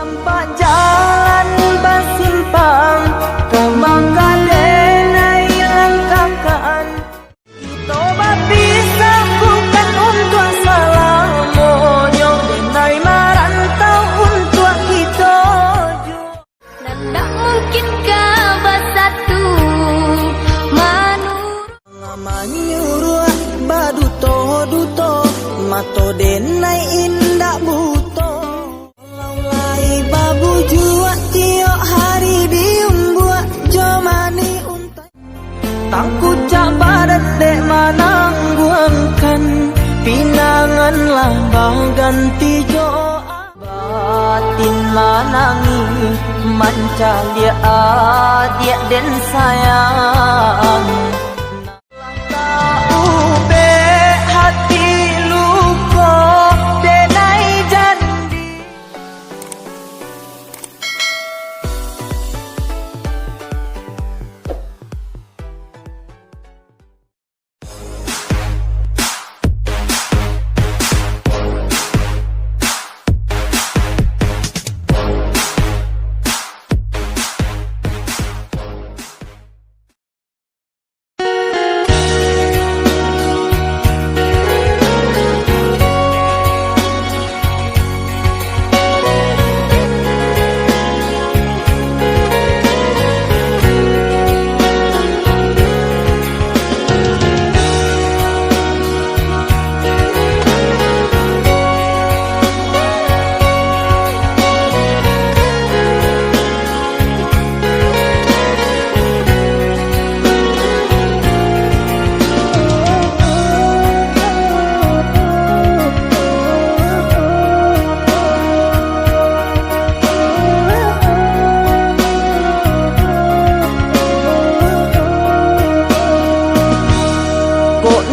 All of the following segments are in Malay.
nampak jalan bersimpang kemangkadenai langkahkan kita berpisah bukan untuk salah monyo denai merantau untuk kita Nanda mungkin kabar satu manyuruh baduto mato denai indak buto laulai babu jua tiok hari bium buat jomani untai takut badan dek manang guangkan pinanganlah baganti joa batin manangi manca dia den sayang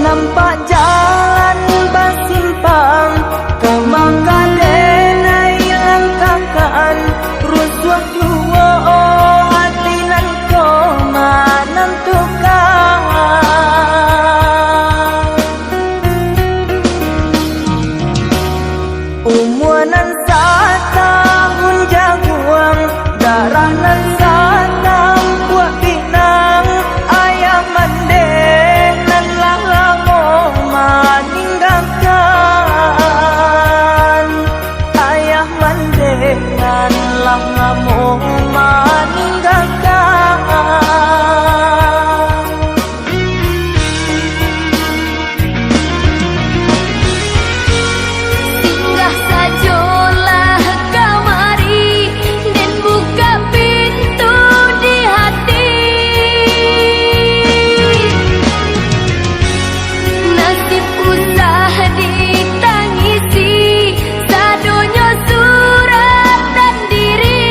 nampak jalan bersimpang kemangkadenai langkahkan rusuh dua hati nan koma nentukan umur nan setahun jaguang darah nan setahun buat pinang ayam mande ayah mandengan lang ngamu maninggalkan Singgah sajolah kamari dan buka pintu di hati nasib usah ditangisi sadonya surat dan diri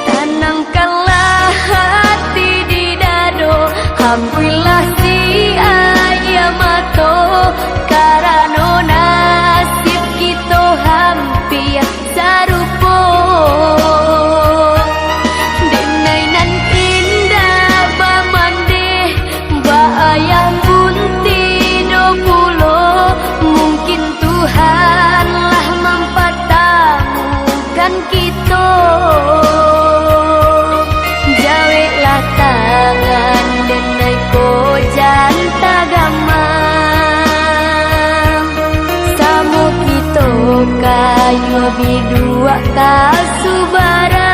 tanamkanlah hati di dado hampuilah si ayam mato karano nasib kita hampir sarupo denai nan indah bamande ayah bunti dokulo mungkin Tuhanlah mampatamukan kita jawelah tangan denai kojan tagama samu kita kayu bidua kasubara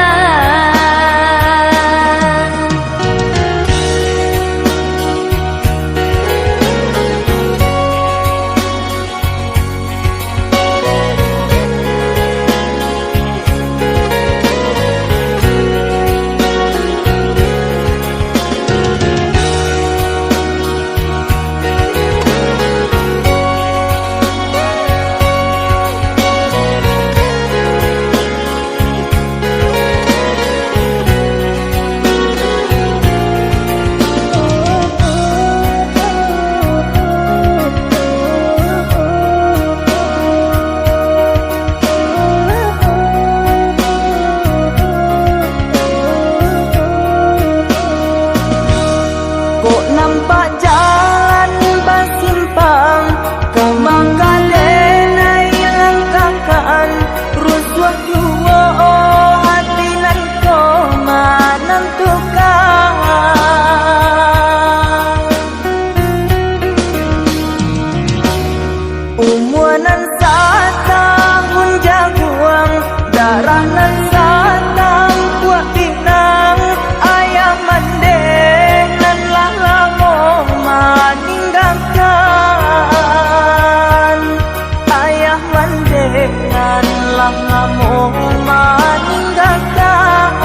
denganlah ngamuk meninggalkan.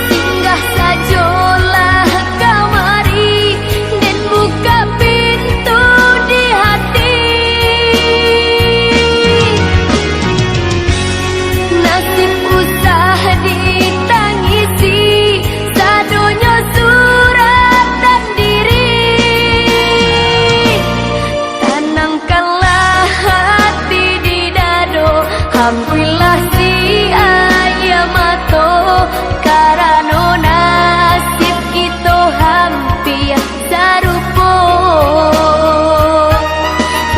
Singgah sajolah kamari dan buka pintu di hati. Nasib usah ditangisi, sadonya surat dan diri. Tanamkanlah hati di dado, hampilah si ayam mato, karano nasib kita hampir sarupo.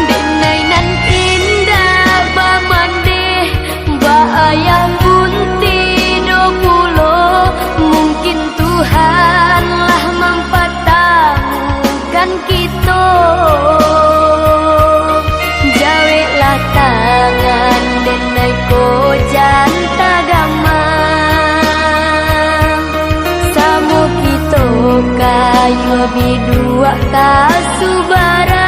Denai nan indah bamande, ba ayam bunti do pulo, mungkin Tuhanlah mempatamukan kita. Jawelah tangan denai ko janta gamang, samu kita kayu bidua kasubara.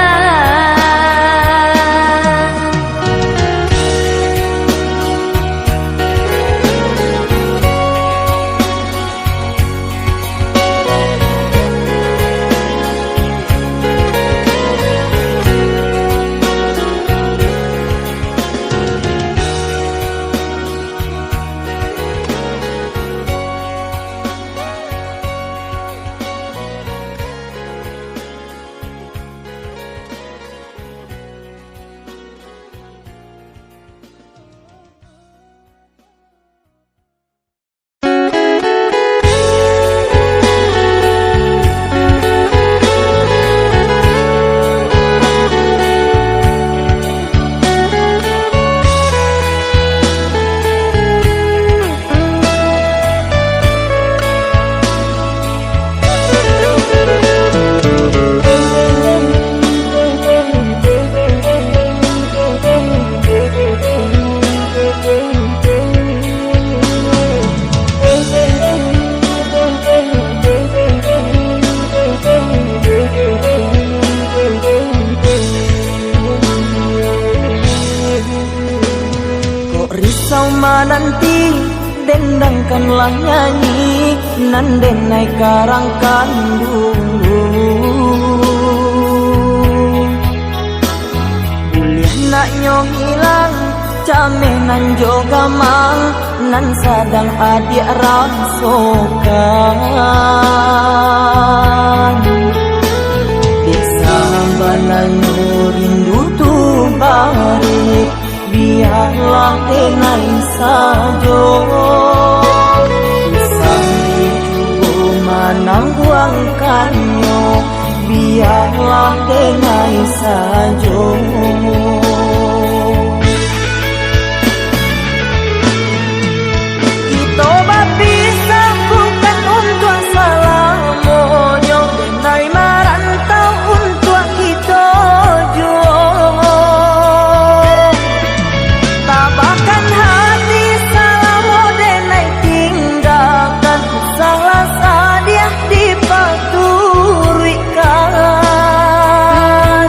Nanti dendangkanlah nyanyi nan denai karangkan dulu. Boleh nak nyong hilang cameh nan jogamang nan sadang adik rasokan. Desa banan rindu tu balik, biarlah denai sajo. Sambil manang buangkannya, biarlah denai sajo. Kita berpisah bukan untuk salah monyo, denai merantau untuk kita jo. Tabahkan hati salah denai tinggalkan, salah sadiah dipaturikan.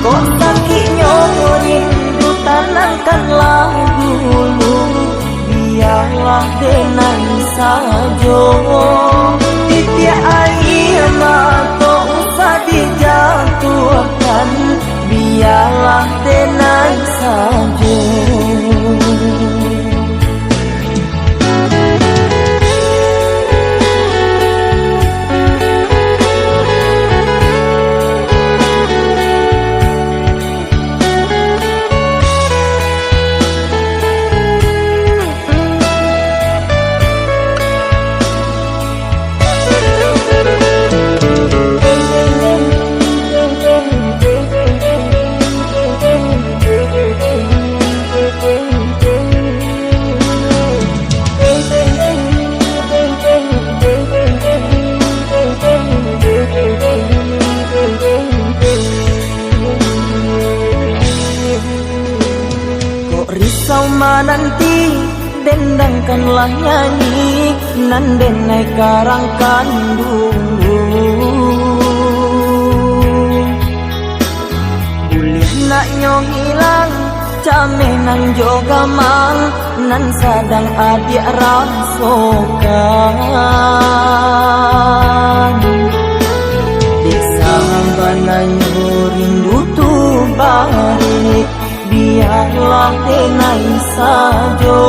Kok sakitnya rindu tanamkanlah dulu, biarlah denai sajo. Tiap air mata usah dijatuhkan, biarlah denai sajo. Nanti dendangkanlah nyanyi nan denai karangkan dulu. Jaminan juga mang nan sadang adik rasokan. Disambana rindu tu balik, biarlah denai sajo.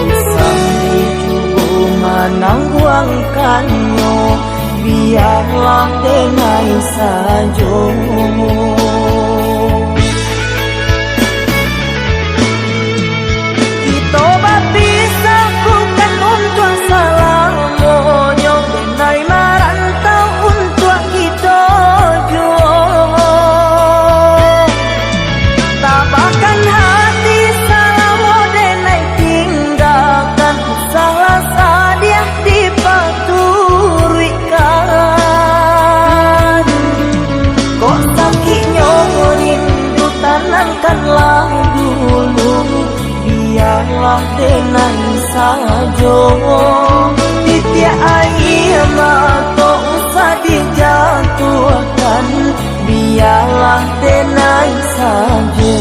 Pisang dijugo manangguangkanyo, biarlah denai sajo. Tenangkanlah dulu, biarlah denai sajo. Titia air mata usah dijatuhkan, biarlah denai sajo.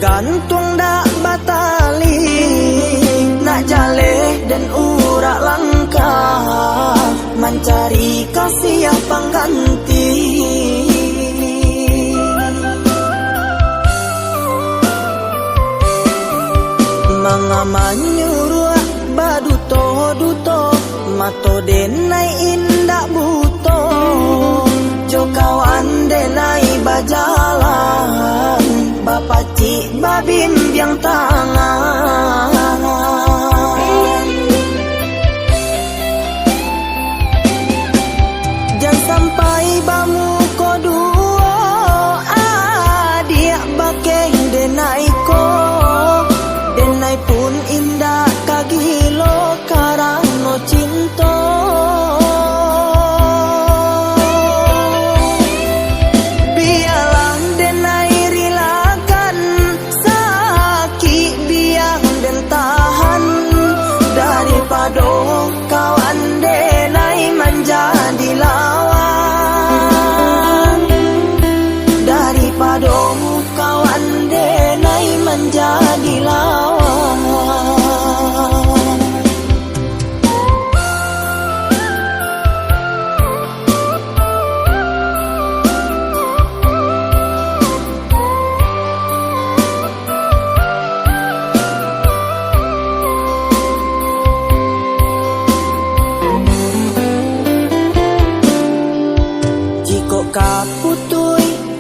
gantung dak batali, nak jaleh dan urak langkah, mencari kasih yang pengganti. Mengamanyuruak baduto-duto, mato denai indak buto, jo kawan denai bajalan, bapak cik babim yang tangan. Jangan sampai bamu ko duo, adik bakeng denai ko, denai pun indah kagilo karano cinta. Biarlah denai rilakan sakit biang dan tahan, daripada kawan denai menjadi lawan, daripada kawan denai menjadi lawan.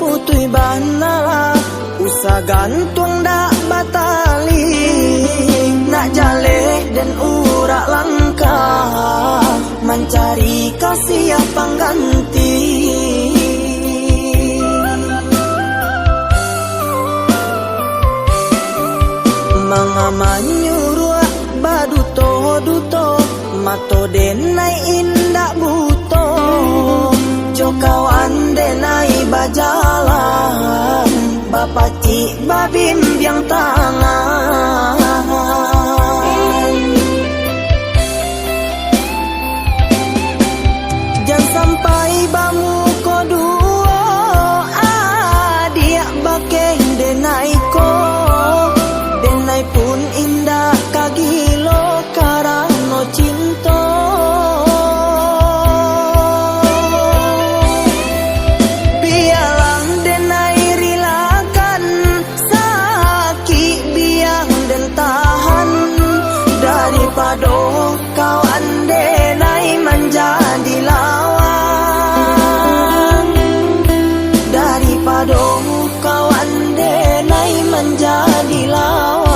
Putui banala, usah gantung dak batali, nak jaleh dan urak langkah, mencari kasih yang pengganti. Mengamanyuruak baduto-duto, mato denai indak buto, jo kawan denai bajalan, bapak cik babim yang tangan. Jangan sampai bamu ko duo, adik bakeng denai ko, denai pun indah kagilo karano cinta. Daripada kawan denai menjadi lawan, daripada kawan denai menjadi lawan.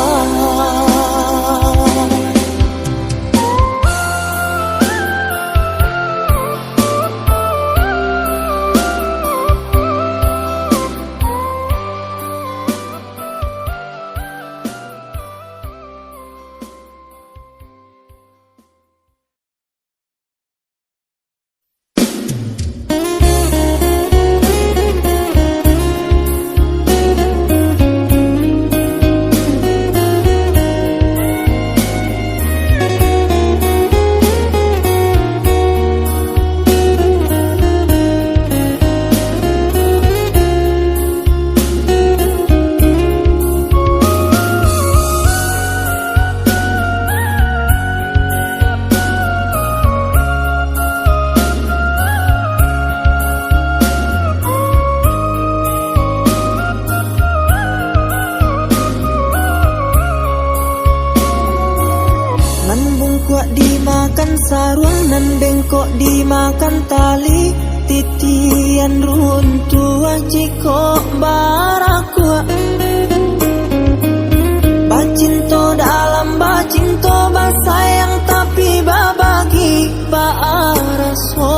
Sarung nan bengkok dimakan tali, titian runtuh jiko barakua. Bacinto dalam bacinto basayang tapi babagi baarasonyo.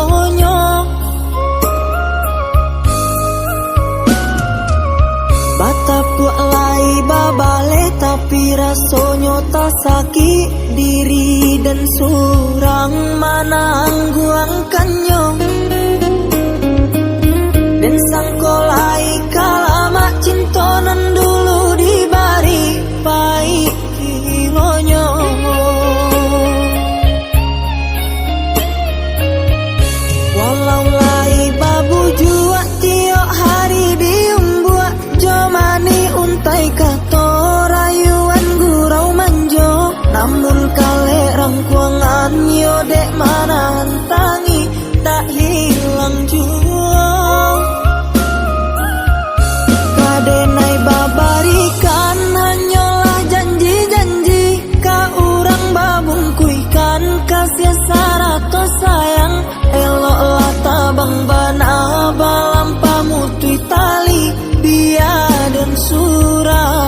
Batapuk lai babale tapi rasonyo tak sakit diri dan surang manangguang kanyo. Dan sangkolai kalamak cintonan dulu dibari pai kironyo. Walau lai babu jua tiok hari diumbuak jomani untai kato. namun kale rangkuangan yo dek mana tangi tak hilang jua. Kadenai babarikan hanyalah janji-janji, ka urang babungkuikan kasih sarato sayang. Eloklah tabang bana balam pamutui tali biar dan surah.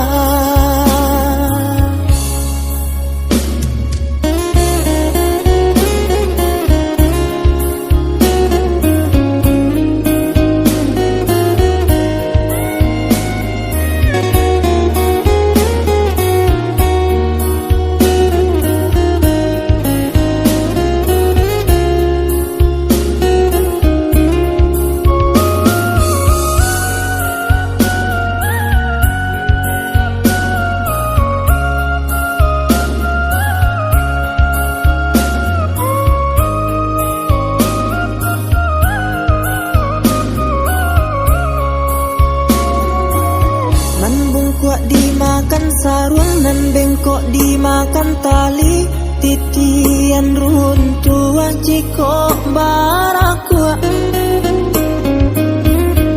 Dimakan sarung nan bengkok dimakan tali, titian runtuh cikok barakua.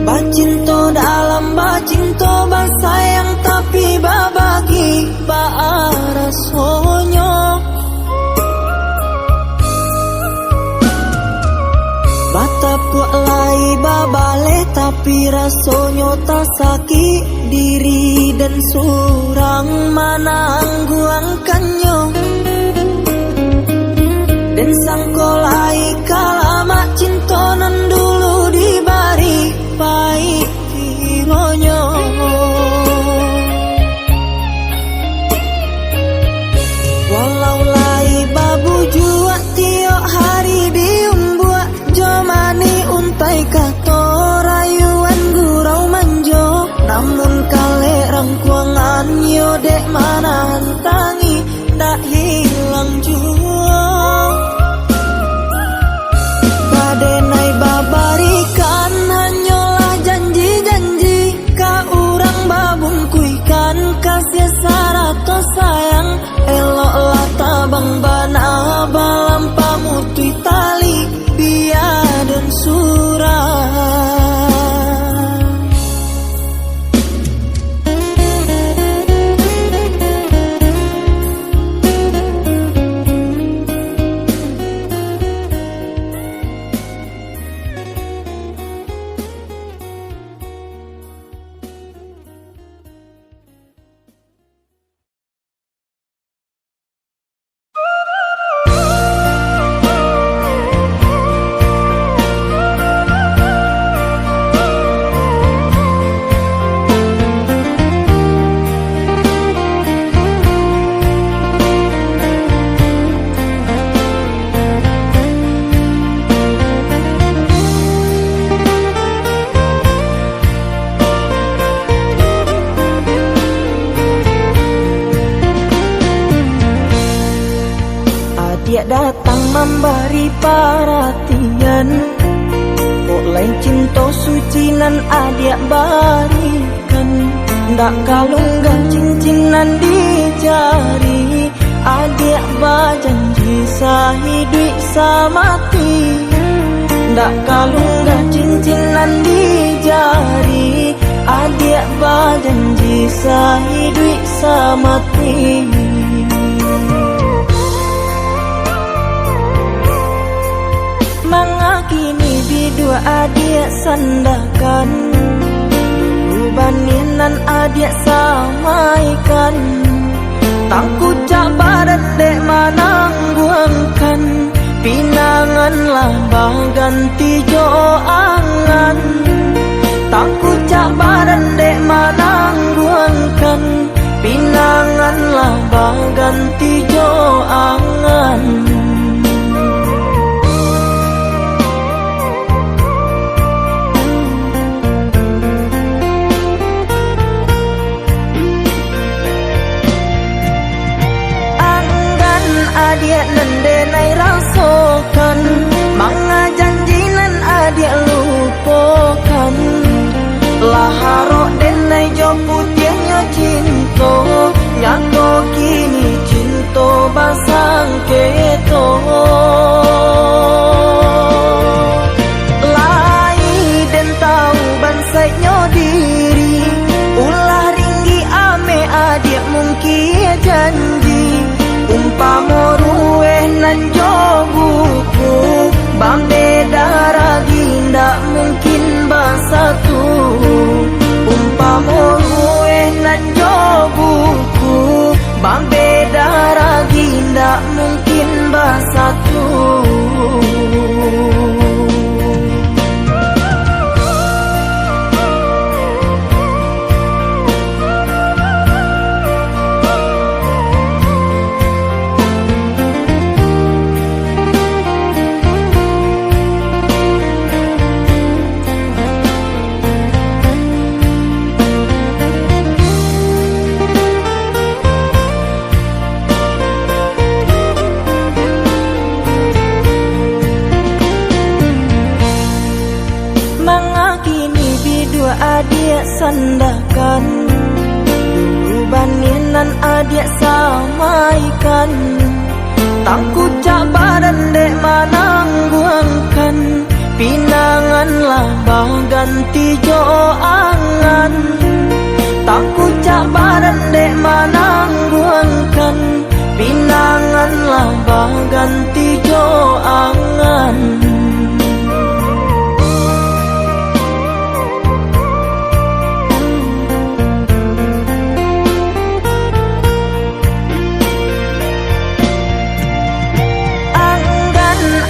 Bacinto dalam bacinto basayang tapi babagi baarasonyo. Batapuk lai babale tapi rasonyo tak sakit diri dan surang manangguangkannya. Dan sangkolai kalamak cintonan dulu dibari pai kironyo. Walau lai babu jua tiok hari diumbuak, jomani untai kato rayuan gurau manjo. Namun kale rangkuangan yo dek mana tangi tak hilang jua. Kadenai babarikan hanyalah janji-janji, ka urang babungkuikan kasih sarato sayang. Eloklah tabang bana balam pamutui tali biar dan surah. Dia datang memberi perhatian, kok lain cinta suci nan adik barikan. Ndak kalunggan cincinan di jari, adik berjanji sehidup semati. Ndak kalunggan cincinan di jari, adik berjanji sehidup semati. Mengakini bidua adik sandakan, ubaninan adik samaikan. Tangku cak badan dek manangguangkan, pinanganlah baganti jo angan. Tangku cak badan dek manangguangkan, pinanganlah baganti jo angan. Adik nendenai rasakan, manga janjinan adik lupakan. Laharo denai jo putihnya cinta, nyako kini cinta bas bersatu. Adik sandakan dulu baninan adik samaikan, tangku cak badan dek manangguangkan, pinanganlah ganti jo angan. Tangku cak badan dek manangguangkan, pinanganlah ganti jo angan.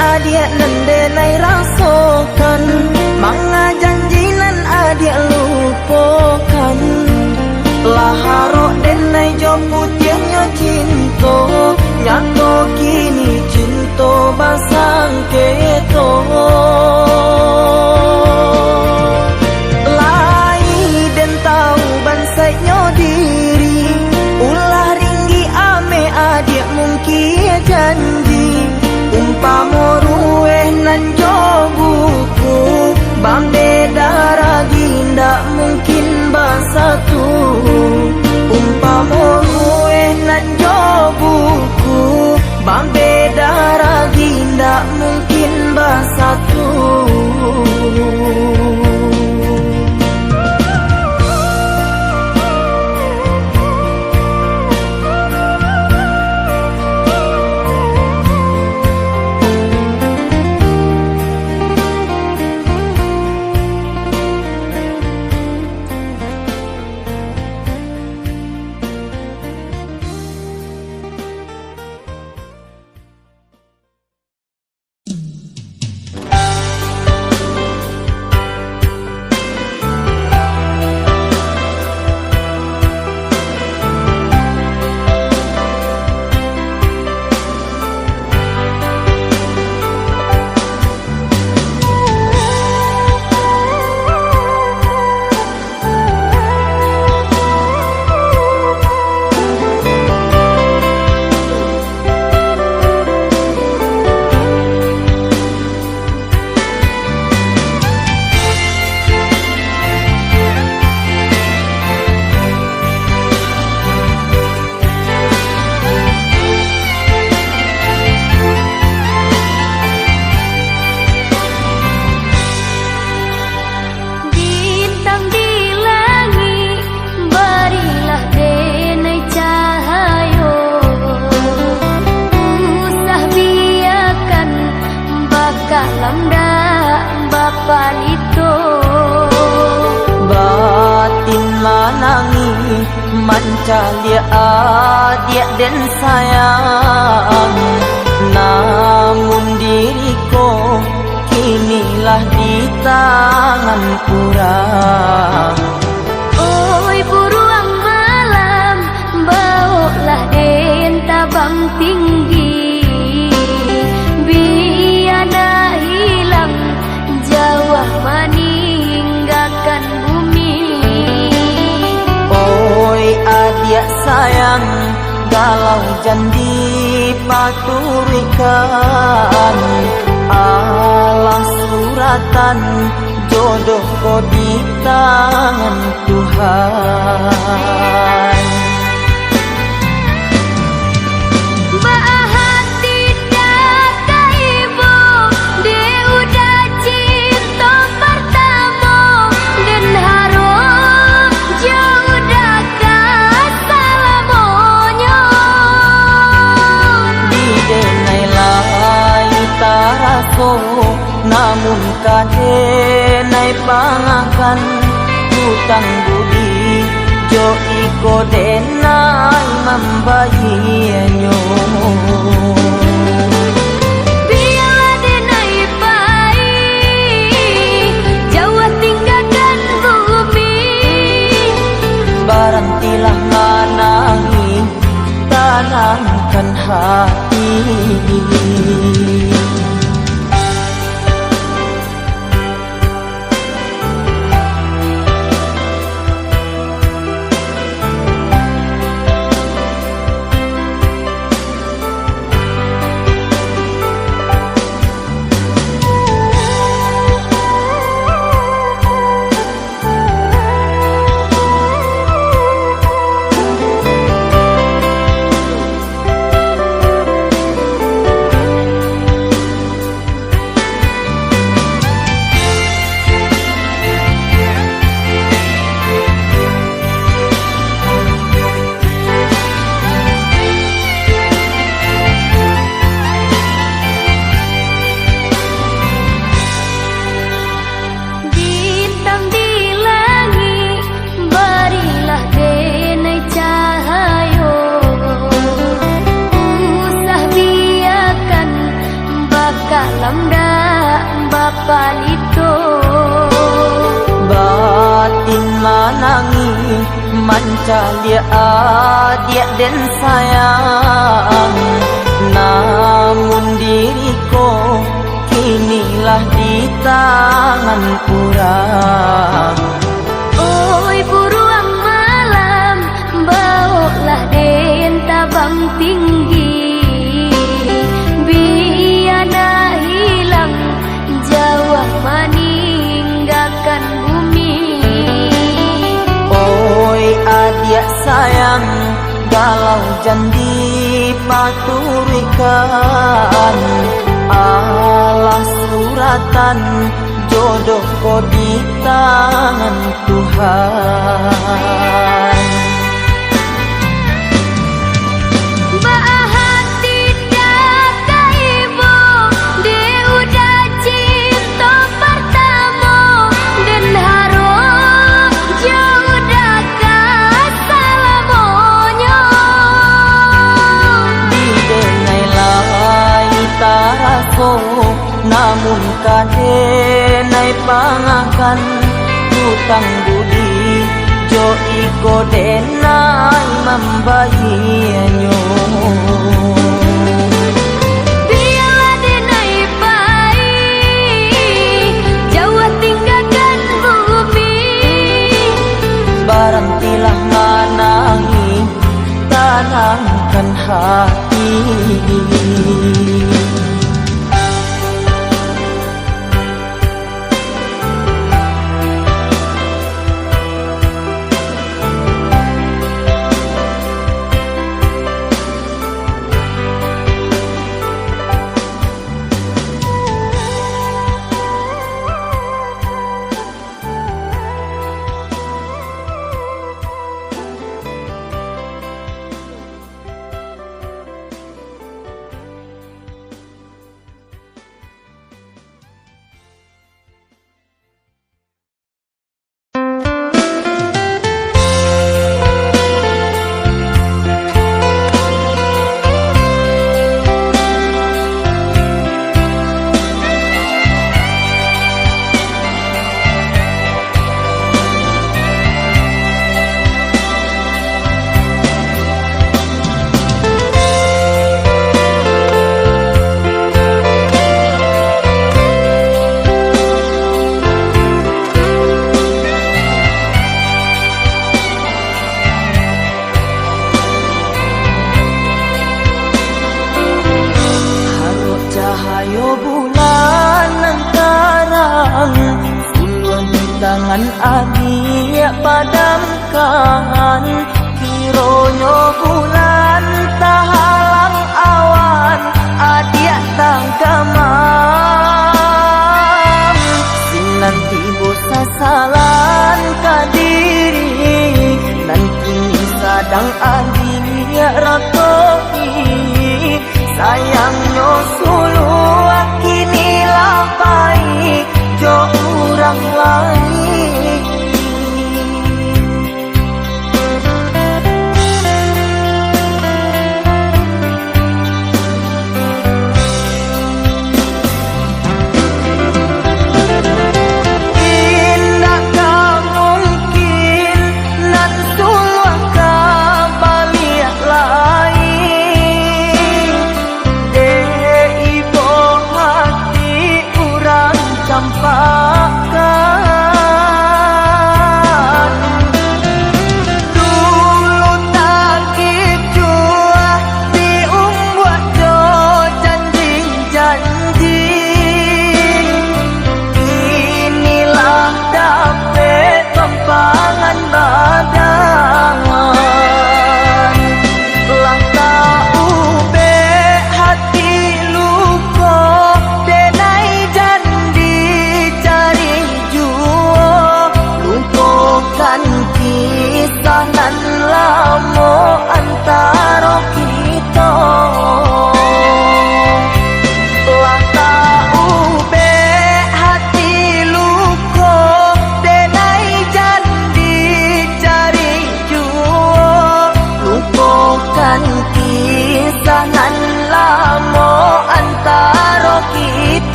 Adik nendenai rasokan, manga janjinan adik lupakan. Laharok denai jo putihnya cinta, nyato kini cinta basang keto. Lai den tahu bansainya diri, ulah ringgi ame adik mungkin janji. Umpamo rueh nan jo buku, bambeda ragi ndak mungkin bersatu. Umpamo rueh nan jo buku, bambeda ragi ndak mungkin bersatu. Mancalia adik dan sayang, namun diriku kinilah di tangan urang. Oi buruang malam, bawalah den tabang tinggi, biana hilang Jawa meninggalkan bumi. Oi adik sayang, galau janji paturikan, alah suratan jodoh kau di tangan Tuhan. Namun kadenai pangakan hutang budi jo iko denai membayinyo. hati. Batin manangi mancalia adik dan sayang, namun diriku kinilah di tangan urang. Oi buruang malam, bawalah den tabang tinggi, biana hilang jauh meninggalkan bumi. Oi adik sayang, galau janji paturikan, alah suratan jodoh ko di tangan Tuhan. Namun kadenai pangakan hutang budi jo iko denai membayinyo. Biarlah denai baik jauh tinggalkan bumi. Barantilah manangi tanamkan hati. Tangan adik padamkan, kironyo bulan tahalang awan, adik tanggamam. Sinanti bosa salan kadiri, nanti sadang adik rakoi, sayangnya sulu kini lapai jo urang lain.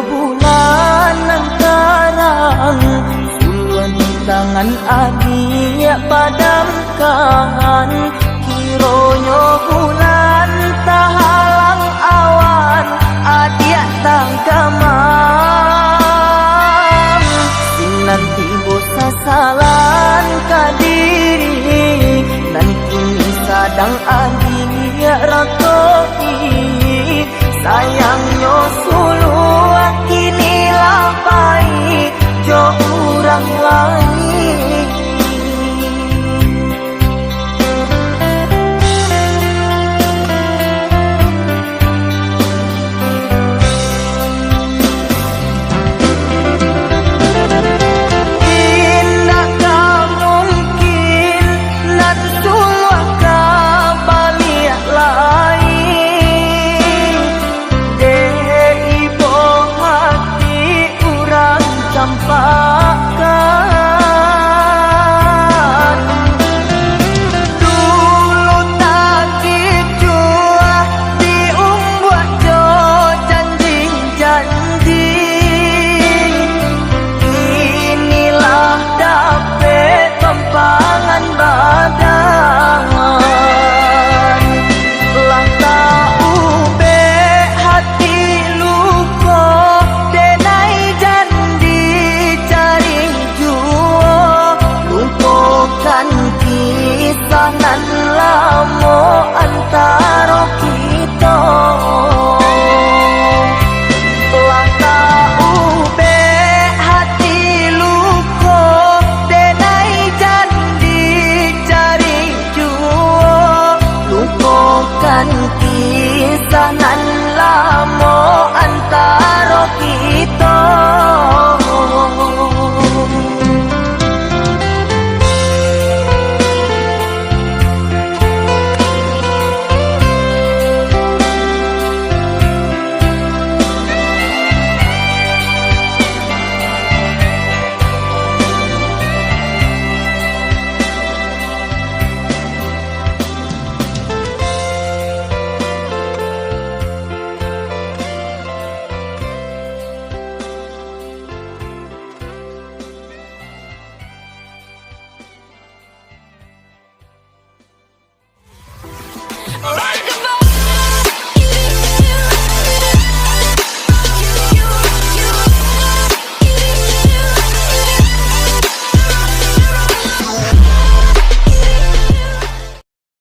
bulan nan terang, suluan tangan adik padamkan, kironyo bulan tahalang awan, adik tanggamam. Sinan tibo sasalan kadiri, nan kini sadang adik ratoi, sayang